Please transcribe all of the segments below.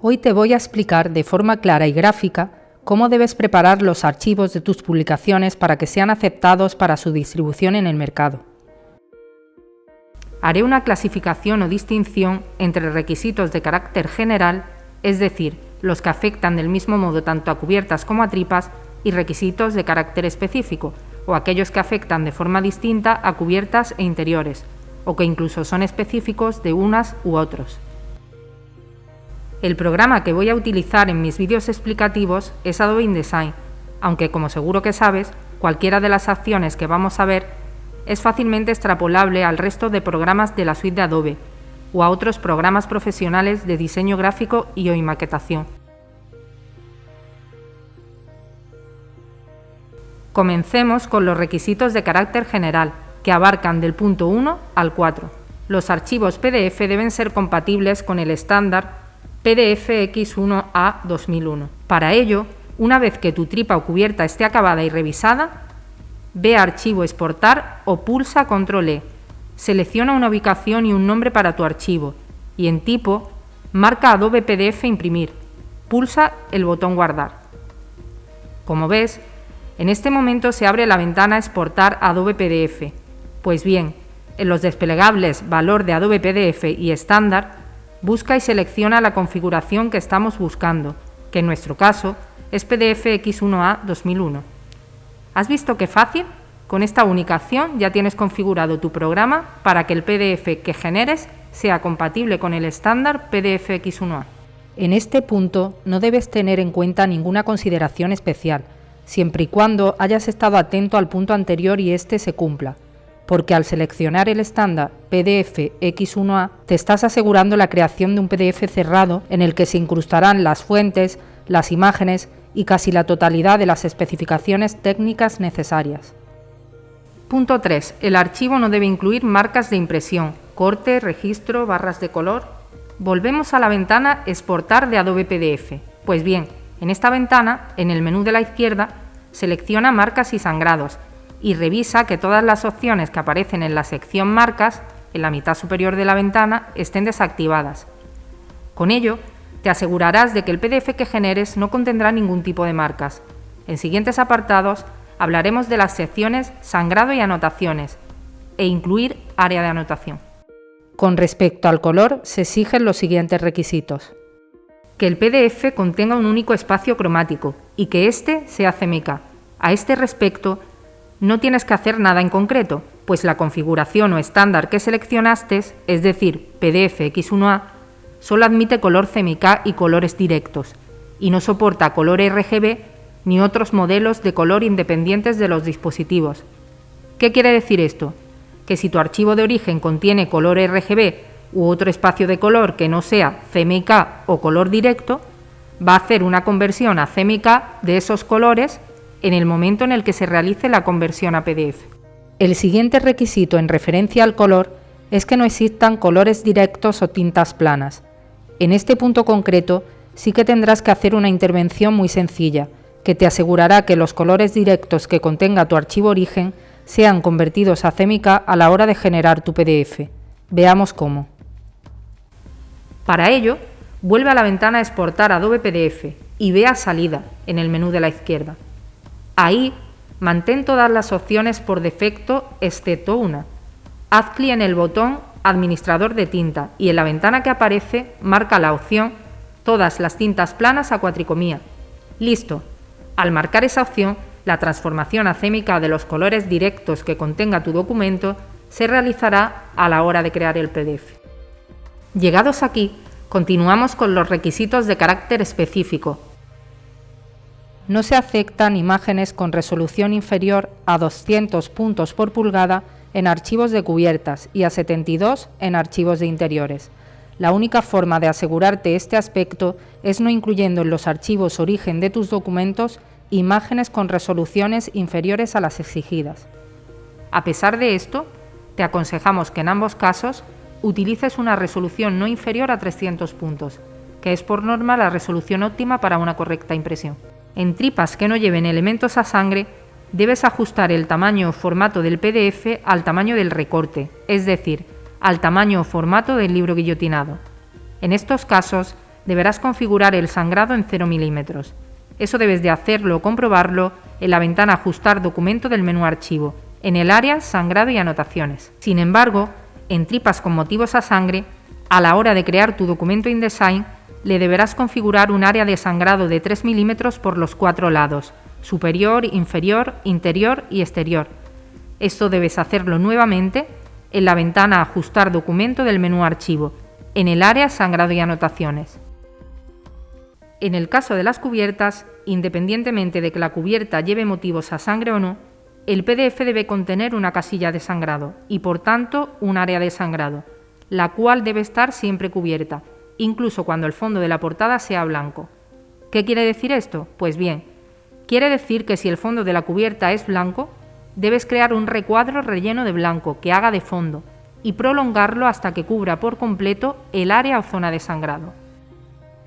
Hoy te voy a explicar de forma clara y gráfica cómo debes preparar los archivos de tus publicaciones para que sean aceptados para su distribución en el mercado. Haré una clasificación o distinción entre requisitos de carácter general, es decir, los que afectan del mismo modo tanto a cubiertas como a tripas, y requisitos de carácter específico, o aquellos que afectan de forma distinta a cubiertas e interiores, o que incluso son específicos de unas u otros. El programa que voy a utilizar en mis vídeos explicativos es Adobe InDesign, aunque como seguro que sabes, cualquiera de las acciones que vamos a ver es fácilmente extrapolable al resto de programas de la suite de Adobe, o a otros programas profesionales de diseño gráfico y o maquetación. Comencemos con los requisitos de carácter general, que abarcan del punto 1 al 4. Los archivos PDF deben ser compatibles con el estándar PDF X1A 2001. Para ello, una vez que tu tripa o cubierta esté acabada y revisada, ve a Archivo Exportar o pulsa Control E. Selecciona una ubicación y un nombre para tu archivo y en tipo, marca Adobe PDF Imprimir. Pulsa el botón Guardar. Como ves, en este momento se abre la ventana Exportar Adobe PDF. Pues bien, en los desplegables Valor de Adobe PDF y Estándar, busca y selecciona la configuración que estamos buscando, que en nuestro caso es PDF X1A 2001. ¿Has visto qué fácil? Con esta única acción ya tienes configurado tu programa para que el PDF que generes sea compatible con el estándar PDF X1A. En este punto no debes tener en cuenta ninguna consideración especial, siempre y cuando hayas estado atento al punto anterior y este se cumpla, porque al seleccionar el estándar PDF X1A te estás asegurando la creación de un PDF cerrado en el que se incrustarán las fuentes, las imágenes y casi la totalidad de las especificaciones técnicas necesarias. Punto 3. El archivo no debe incluir marcas de impresión, corte, registro, barras de color. Volvemos a la ventana Exportar de Adobe PDF. Pues bien, en esta ventana, en el menú de la izquierda, selecciona Marcas y sangrados y revisa que todas las opciones que aparecen en la sección Marcas, en la mitad superior de la ventana, estén desactivadas. Con ello, te asegurarás de que el PDF que generes no contendrá ningún tipo de marcas. En siguientes apartados hablaremos de las secciones Sangrado y Anotaciones e incluir área de anotación. Con respecto al color, se exigen los siguientes requisitos. Que el PDF contenga un único espacio cromático y que éste sea CMYK. A este respecto, no tienes que hacer nada en concreto, pues la configuración o estándar que seleccionaste, es decir, PDF X1A, solo admite color CMYK y colores directos, y no soporta color RGB ni otros modelos de color independientes de los dispositivos. ¿Qué quiere decir esto? Que si tu archivo de origen contiene color RGB u otro espacio de color que no sea CMYK o color directo, va a hacer una conversión a CMYK de esos colores en el momento en el que se realice la conversión a PDF. El siguiente requisito en referencia al color es que no existan colores directos o tintas planas. En este punto concreto sí que tendrás que hacer una intervención muy sencilla, que te asegurará que los colores directos que contenga tu archivo origen sean convertidos a CMYK a la hora de generar tu PDF. Veamos cómo. Para ello, vuelve a la ventana Exportar Adobe PDF y ve a Salida en el menú de la izquierda. Ahí, mantén todas las opciones por defecto excepto una. Haz clic en el botón Administrador de tinta y en la ventana que aparece marca la opción Todas las tintas planas a cuatricomía. Listo. Al marcar esa opción, la transformación a CMYK de los colores directos que contenga tu documento se realizará a la hora de crear el PDF. Llegados aquí, continuamos con los requisitos de carácter específico. No se aceptan imágenes con resolución inferior a 200 puntos por pulgada en archivos de cubiertas y a 72 en archivos de interiores. La única forma de asegurarte este aspecto es no incluyendo en los archivos origen de tus documentos imágenes con resoluciones inferiores a las exigidas. A pesar de esto, te aconsejamos que en ambos casos utilices una resolución no inferior a 300 puntos, que es por norma la resolución óptima para una correcta impresión. En tripas que no lleven elementos a sangre, debes ajustar el tamaño o formato del PDF al tamaño del recorte, es decir, al tamaño o formato del libro guillotinado. En estos casos, deberás configurar el sangrado en 0 milímetros. Eso debes de hacerlo o comprobarlo en la ventana Ajustar documento del menú Archivo, en el área Sangrado y anotaciones. Sin embargo, en tripas con motivos a sangre, a la hora de crear tu documento InDesign, le deberás configurar un área de sangrado de 3 milímetros por los 4 lados, superior, inferior, interior y exterior. Esto debes hacerlo nuevamente en la ventana Ajustar documento del menú Archivo, en el área Sangrado y anotaciones. En el caso de las cubiertas, independientemente de que la cubierta lleve motivos a sangre o no, el PDF debe contener una casilla de sangrado y, por tanto, un área de sangrado, la cual debe estar siempre cubierta, incluso cuando el fondo de la portada sea blanco. ¿Qué quiere decir esto? Pues bien, quiere decir que si el fondo de la cubierta es blanco, debes crear un recuadro relleno de blanco que haga de fondo y prolongarlo hasta que cubra por completo el área o zona de sangrado.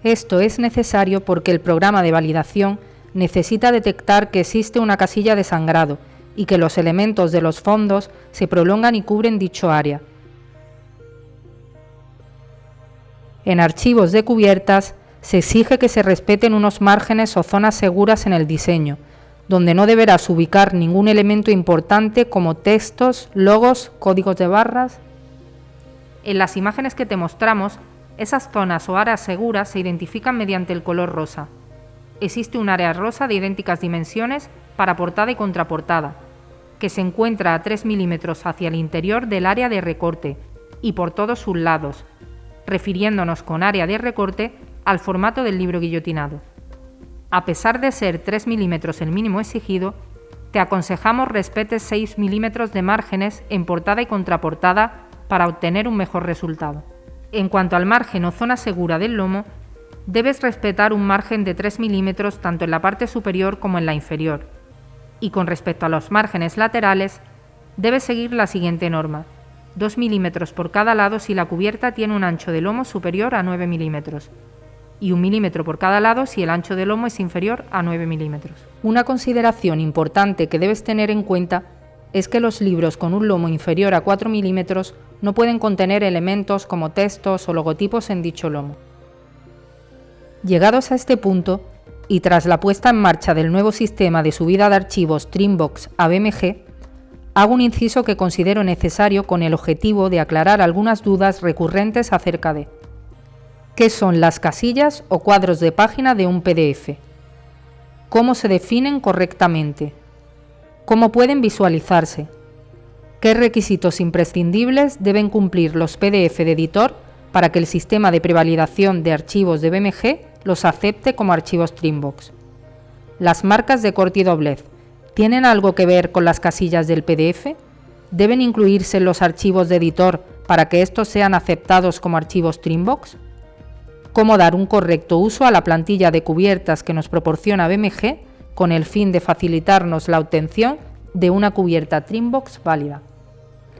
Esto es necesario porque el programa de validación necesita detectar que existe una casilla de sangrado y que los elementos de los fondos se prolongan y cubren dicho área. En archivos de cubiertas se exige que se respeten unos márgenes o zonas seguras en el diseño, donde no deberás ubicar ningún elemento importante como textos, logos, códigos de barras. En las imágenes que te mostramos, esas zonas o áreas seguras se identifican mediante el color rosa. Existe un área rosa de idénticas dimensiones para portada y contraportada, que se encuentra a 3 milímetros hacia el interior del área de recorte y por todos sus lados, refiriéndonos con área de recorte al formato del libro guillotinado. A pesar de ser 3 milímetros el mínimo exigido, te aconsejamos respetes 6 milímetros de márgenes en portada y contraportada para obtener un mejor resultado. En cuanto al margen o zona segura del lomo, debes respetar un margen de 3 milímetros tanto en la parte superior como en la inferior. Y con respecto a los márgenes laterales, debes seguir la siguiente norma: 2 milímetros por cada lado si la cubierta tiene un ancho de lomo superior a 9 milímetros, y 1 milímetro por cada lado si el ancho de lomo es inferior a 9 milímetros. Una consideración importante que debes tener en cuenta es que los libros con un lomo inferior a 4 milímetros no pueden contener elementos como textos o logotipos en dicho lomo. Llegados a este punto, y tras la puesta en marcha del nuevo sistema de subida de archivos Trimbox a BMG, hago un inciso que considero necesario con el objetivo de aclarar algunas dudas recurrentes acerca de ¿qué son las casillas o cuadros de página de un PDF? ¿Cómo se definen correctamente? ¿Cómo pueden visualizarse? ¿Qué requisitos imprescindibles deben cumplir los PDF de editor para que el sistema de prevalidación de archivos de BMG los acepte como archivos Trimbox? ¿Las marcas de corte y doblez tienen algo que ver con las casillas del PDF? ¿Deben incluirse en los archivos de editor para que estos sean aceptados como archivos Trimbox? ¿Cómo dar un correcto uso a la plantilla de cubiertas que nos proporciona BMG con el fin de facilitarnos la obtención de una cubierta Trimbox válida?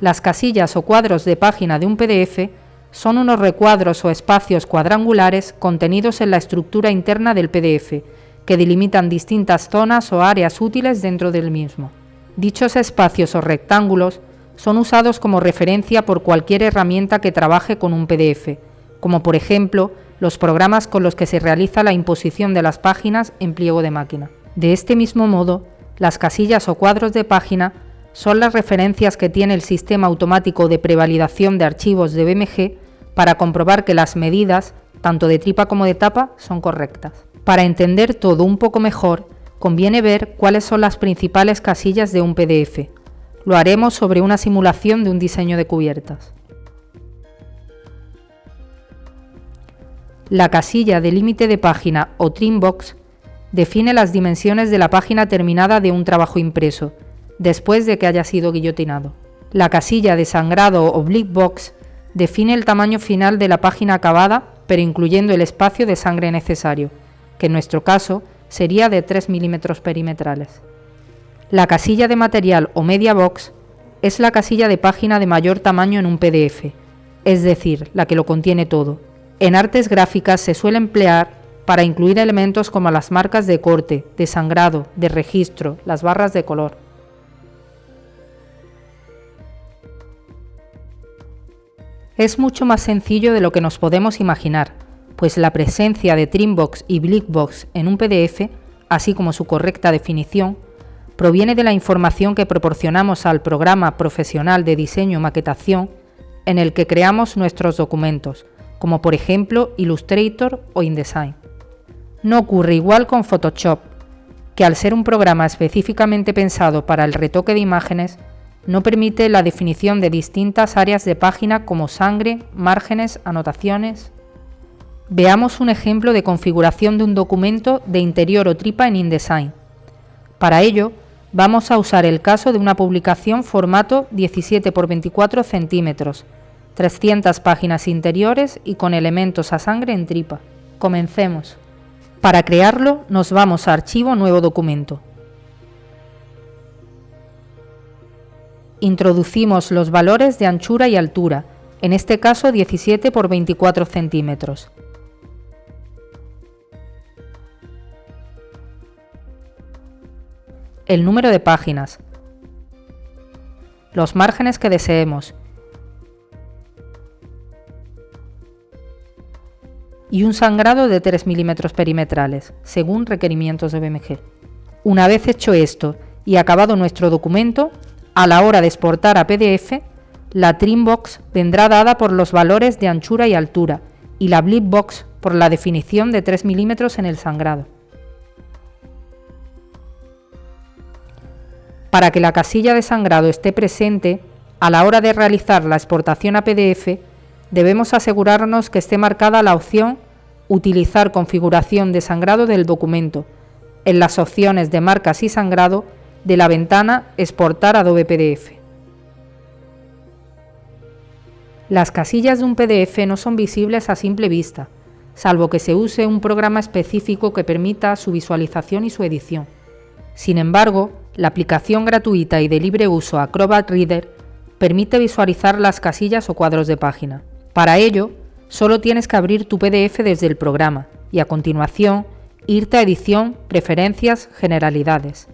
Las casillas o cuadros de página de un PDF son unos recuadros o espacios cuadrangulares contenidos en la estructura interna del PDF, que delimitan distintas zonas o áreas útiles dentro del mismo. Dichos espacios o rectángulos son usados como referencia por cualquier herramienta que trabaje con un PDF, como por ejemplo los programas con los que se realiza la imposición de las páginas en pliego de máquina. De este mismo modo, las casillas o cuadros de página son las referencias que tiene el sistema automático de prevalidación de archivos de BMG para comprobar que las medidas, tanto de tripa como de tapa, son correctas. Para entender todo un poco mejor, conviene ver cuáles son las principales casillas de un PDF. Lo haremos sobre una simulación de un diseño de cubiertas. La casilla de límite de página o Trimbox define las dimensiones de la página terminada de un trabajo impreso, después de que haya sido guillotinado. La casilla de sangrado o Bleed Box define el tamaño final de la página acabada, pero incluyendo el espacio de sangre necesario, que en nuestro caso sería de 3 milímetros perimetrales. La casilla de material o Media Box es la casilla de página de mayor tamaño en un PDF, es decir, la que lo contiene todo. En artes gráficas se suele emplear para incluir elementos como las marcas de corte, de sangrado, de registro, las barras de color. Es mucho más sencillo de lo que nos podemos imaginar, pues la presencia de Trimbox y Blickbox en un PDF, así como su correcta definición, proviene de la información que proporcionamos al programa profesional de diseño y maquetación en el que creamos nuestros documentos, como por ejemplo Illustrator o InDesign. No ocurre igual con Photoshop, que al ser un programa específicamente pensado para el retoque de imágenes, no permite la definición de distintas áreas de página como sangre, márgenes, anotaciones. Veamos un ejemplo de configuración de un documento de interior o tripa en InDesign. Para ello, vamos a usar el caso de una publicación formato 17 x 24 centímetros, 300 páginas interiores y con elementos a sangre en tripa. Comencemos. Para crearlo, nos vamos a Archivo, Nuevo documento. Introducimos los valores de anchura y altura, en este caso 17 x 24 centímetros. El número de páginas, los márgenes que deseemos y un sangrado de 3 milímetros perimetrales, según requerimientos de BMG. Una vez hecho esto y acabado nuestro documento, a la hora de exportar a PDF, la Trimbox vendrá dada por los valores de anchura y altura y la Blickbox por la definición de 3 milímetros en el sangrado. Para que la casilla de sangrado esté presente, a la hora de realizar la exportación a PDF, debemos asegurarnos que esté marcada la opción Utilizar configuración de sangrado del documento en las opciones de marcas y sangrado de la ventana Exportar Adobe PDF. Las casillas de un PDF no son visibles a simple vista, salvo que se use un programa específico que permita su visualización y su edición. Sin embargo, la aplicación gratuita y de libre uso Acrobat Reader permite visualizar las casillas o cuadros de página. Para ello, solo tienes que abrir tu PDF desde el programa y a continuación irte a Edición, Preferencias, Generalidades.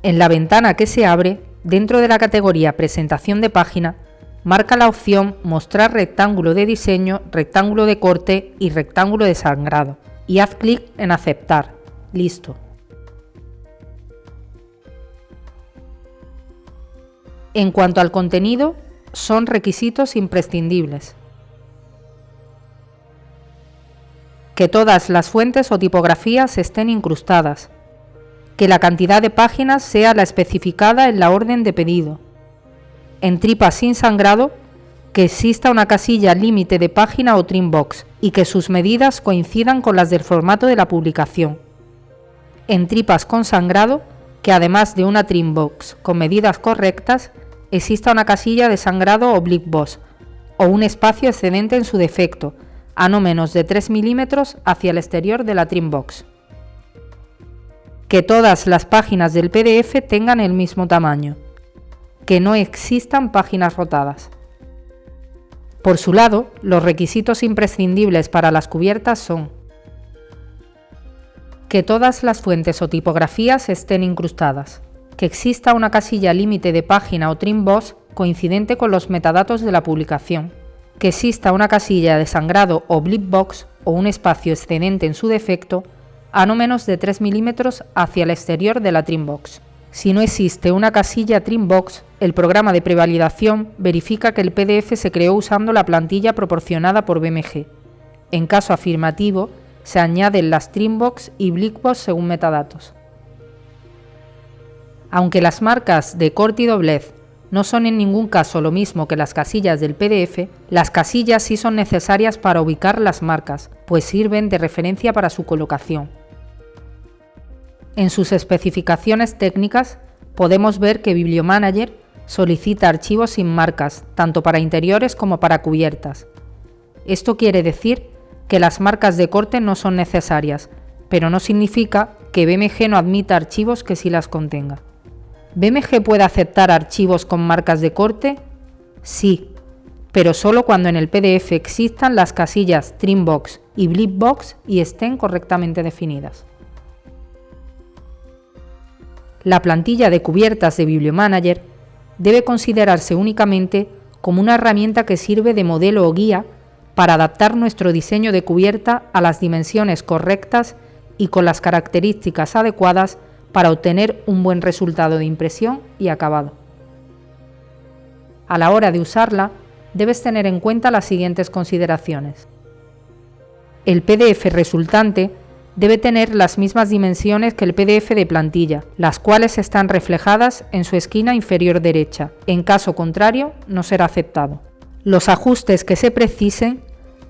En la ventana que se abre, dentro de la categoría Presentación de página, marca la opción Mostrar rectángulo de diseño, rectángulo de corte y rectángulo de sangrado y haz clic en Aceptar. Listo. En cuanto al contenido, son requisitos imprescindibles. Que todas las fuentes o tipografías estén incrustadas. Que la cantidad de páginas sea la especificada en la orden de pedido. En tripas sin sangrado, que exista una casilla límite de página o trimbox y que sus medidas coincidan con las del formato de la publicación. En tripas con sangrado, que además de una trimbox con medidas correctas, exista una casilla de sangrado o Blickbox o un espacio excedente en su defecto, a no menos de 3 milímetros hacia el exterior de la trimbox. Que todas las páginas del PDF tengan el mismo tamaño. Que no existan páginas rotadas. Por su lado, los requisitos imprescindibles para las cubiertas son que todas las fuentes o tipografías estén incrustadas, que exista una casilla límite de página o trimbox coincidente con los metadatos de la publicación, que exista una casilla de sangrado o Blickbox o un espacio excedente en su defecto a no menos de 3 milímetros hacia el exterior de la trimbox. Si no existe una casilla trimbox, el programa de prevalidación verifica que el PDF se creó usando la plantilla proporcionada por BMG. En caso afirmativo, se añaden las trimbox y Blickbox según metadatos. Aunque las marcas de corte y doblez no son en ningún caso lo mismo que las casillas del PDF, las casillas sí son necesarias para ubicar las marcas, pues sirven de referencia para su colocación. En sus especificaciones técnicas podemos ver que Bibliomanager solicita archivos sin marcas, tanto para interiores como para cubiertas. Esto quiere decir que las marcas de corte no son necesarias, pero no significa que BMG no admita archivos que sí las contenga. ¿BMG puede aceptar archivos con marcas de corte? Sí, pero solo cuando en el PDF existan las casillas trimbox y Blickbox y estén correctamente definidas. La plantilla de cubiertas de Bibliomanager debe considerarse únicamente como una herramienta que sirve de modelo o guía para adaptar nuestro diseño de cubierta a las dimensiones correctas y con las características adecuadas para obtener un buen resultado de impresión y acabado. A la hora de usarla, debes tener en cuenta las siguientes consideraciones. El PDF resultante debe tener las mismas dimensiones que el PDF de plantilla, las cuales están reflejadas en su esquina inferior derecha. En caso contrario, no será aceptado. Los ajustes que se precisen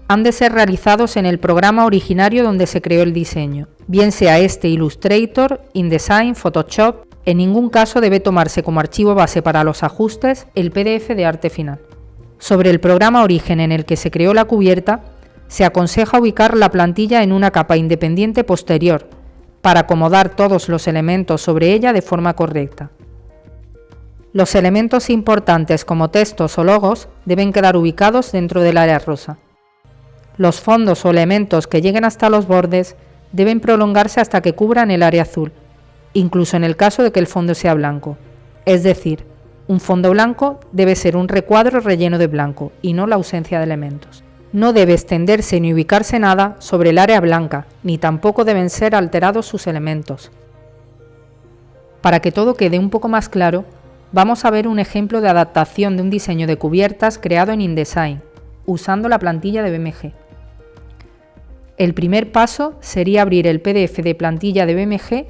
han de ser realizados en el programa originario donde se creó el diseño, bien sea este Illustrator, InDesign, Photoshop. En ningún caso debe tomarse como archivo base para los ajustes el PDF de arte final. Sobre el programa origen en el que se creó la cubierta, se aconseja ubicar la plantilla en una capa independiente posterior, para acomodar todos los elementos sobre ella de forma correcta. Los elementos importantes como textos o logos deben quedar ubicados dentro del área rosa. Los fondos o elementos que lleguen hasta los bordes deben prolongarse hasta que cubran el área azul, incluso en el caso de que el fondo sea blanco. Es decir, un fondo blanco debe ser un recuadro relleno de blanco y no la ausencia de elementos. No debe extenderse ni ubicarse nada sobre el área blanca, ni tampoco deben ser alterados sus elementos. Para que todo quede un poco más claro, vamos a ver un ejemplo de adaptación de un diseño de cubiertas creado en InDesign, usando la plantilla de BMG. El primer paso sería abrir el PDF de plantilla de BMG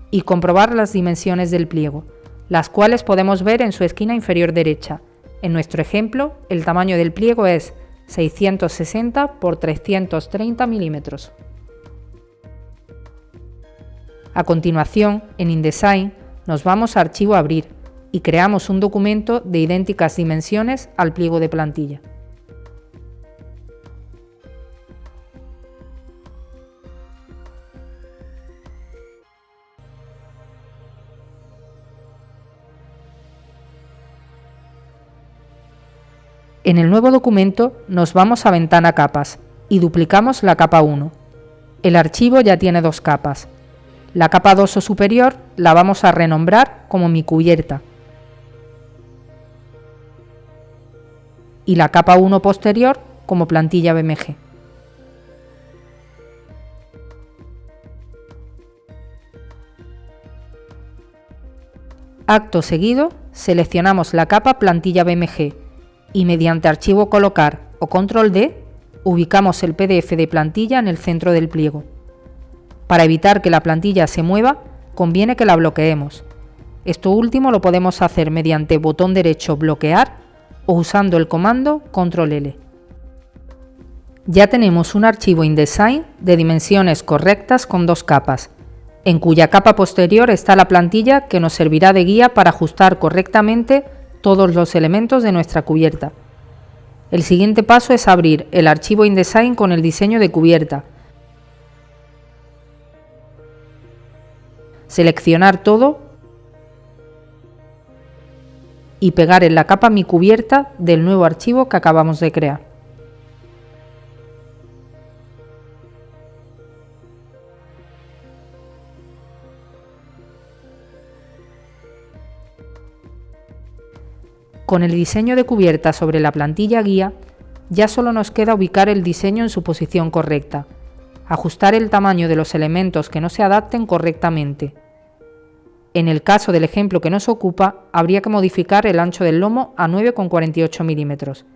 y comprobar las dimensiones del pliego, las cuales podemos ver en su esquina inferior derecha. En nuestro ejemplo, el tamaño del pliego es 660 por 330 milímetros. A continuación, en InDesign, nos vamos a Archivo Abrir y creamos un documento de idénticas dimensiones al pliego de plantilla. En el nuevo documento nos vamos a Ventana Capas y duplicamos la capa 1. El archivo ya tiene dos capas. La capa 2 o superior la vamos a renombrar como Mi Cubierta. Y la capa 1 posterior como Plantilla BMG. Acto seguido, seleccionamos la capa Plantilla BMG y mediante Archivo Colocar o Control D, ubicamos el PDF de plantilla en el centro del pliego. Para evitar que la plantilla se mueva, conviene que la bloqueemos. Esto último lo podemos hacer mediante botón derecho Bloquear o usando el comando Control L. Ya tenemos un archivo InDesign de dimensiones correctas con dos capas, en cuya capa posterior está la plantilla que nos servirá de guía para ajustar correctamente todos los elementos de nuestra cubierta. El siguiente paso es abrir el archivo InDesign con el diseño de cubierta, seleccionar todo y pegar en la capa Mi Cubierta del nuevo archivo que acabamos de crear. Con el diseño de cubierta sobre la plantilla guía, ya solo nos queda ubicar el diseño en su posición correcta, ajustar el tamaño de los elementos que no se adapten correctamente. En el caso del ejemplo que nos ocupa, habría que modificar el ancho del lomo a 9,48 milímetros.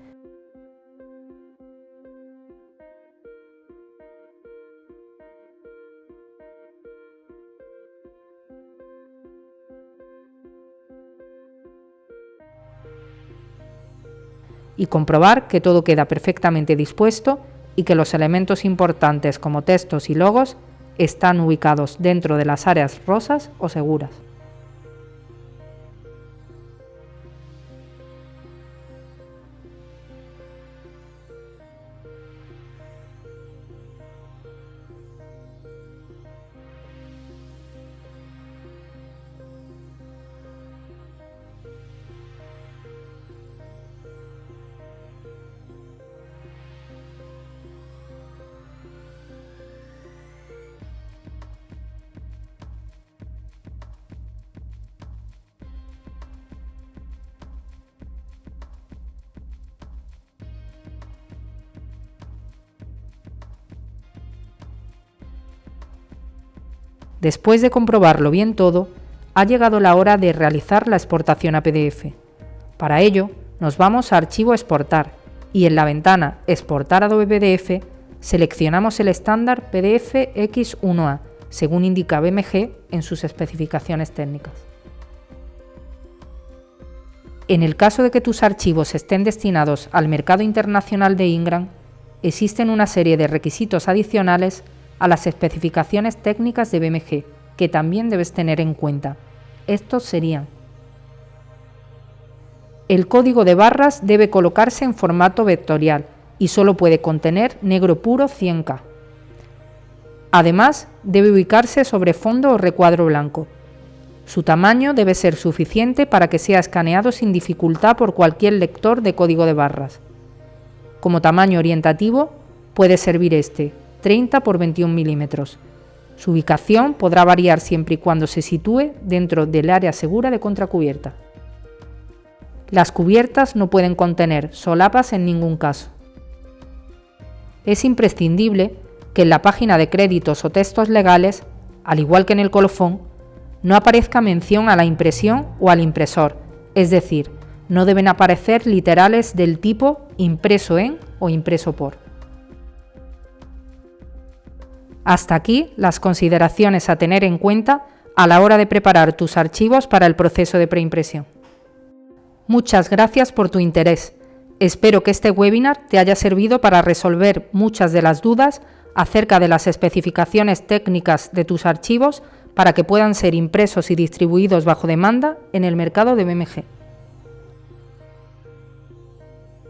Y comprobar que todo queda perfectamente dispuesto y que los elementos importantes como textos y logos están ubicados dentro de las áreas rosas o seguras. Después de comprobarlo bien todo, ha llegado la hora de realizar la exportación a PDF. Para ello, nos vamos a Archivo Exportar y en la ventana Exportar Adobe PDF seleccionamos el estándar PDF X1A, según indica BMG en sus especificaciones técnicas. En el caso de que tus archivos estén destinados al mercado internacional de Ingram, existen una serie de requisitos adicionales a las especificaciones técnicas de BMG que también debes tener en cuenta. Estos serían: el código de barras debe colocarse en formato vectorial y solo puede contener negro puro 100K. Además, debe ubicarse sobre fondo o recuadro blanco. Su tamaño debe ser suficiente para que sea escaneado sin dificultad por cualquier lector de código de barras. Como tamaño orientativo, puede servir este, 30 por 21 milímetros. Su ubicación podrá variar siempre y cuando se sitúe dentro del área segura de contracubierta. Las cubiertas no pueden contener solapas en ningún caso. Es imprescindible que en la página de créditos o textos legales, al igual que en el colofón, no aparezca mención a la impresión o al impresor, es decir, no deben aparecer literales del tipo impreso en o impreso por. Hasta aquí las consideraciones a tener en cuenta a la hora de preparar tus archivos para el proceso de preimpresión. Muchas gracias por tu interés. Espero que este webinar te haya servido para resolver muchas de las dudas acerca de las especificaciones técnicas de tus archivos para que puedan ser impresos y distribuidos bajo demanda en el mercado de BMG.